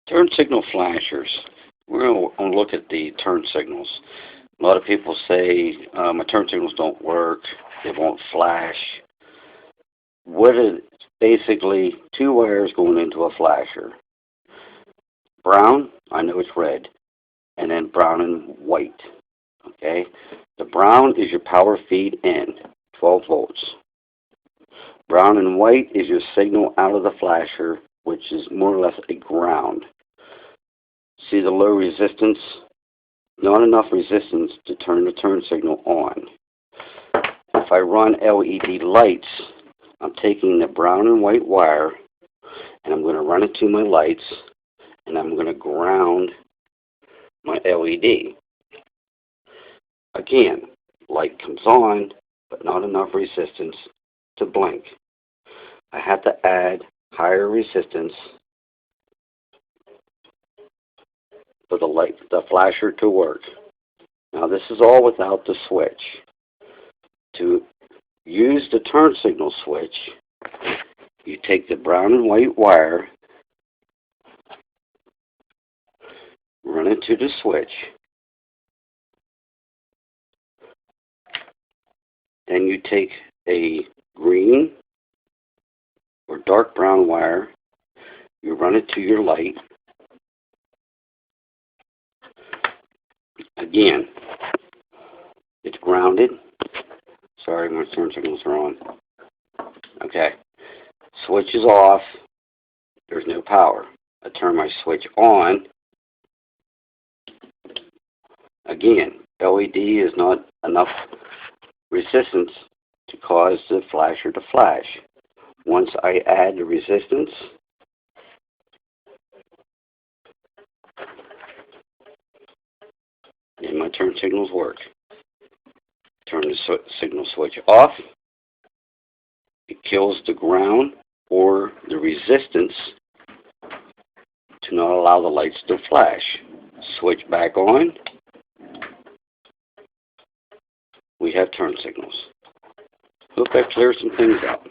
Turn signal flashers. We're going to look at the turn signals. A lot of people say my turn signals don't work, they won't flash. What is basically two wires going into a flasher. Brown, I know it's red, and then brown and white. Okay, the brown is your power feed in, 12 volts. Brown and white is your signal out of the flasher, which is more or less a ground. See the low resistance? Not enough resistance to turn the turn signal on. If I run LED lights, I'm taking the brown and white wire and I'm going to run it to my lights and I'm going to ground my LED. Again, light comes on, but not enough resistance to blink. I have to add higher resistance for the flasher to work. Now this is all without the switch. To use the turn signal switch, you take the brown and white wire, run it to the switch, then you take a green or dark brown wire, you run it to your light. Again, it's grounded. Sorry, my turn signals are on. Okay. Switch is off. There's no power. I turn my switch on. Again, LED is not enough resistance to cause the flasher to flash. Once I add the resistance, then my turn signals work. Turn the signal switch off. It kills the ground or the resistance to not allow the lights to flash. Switch back on. We have turn signals. Hope that clears some things out.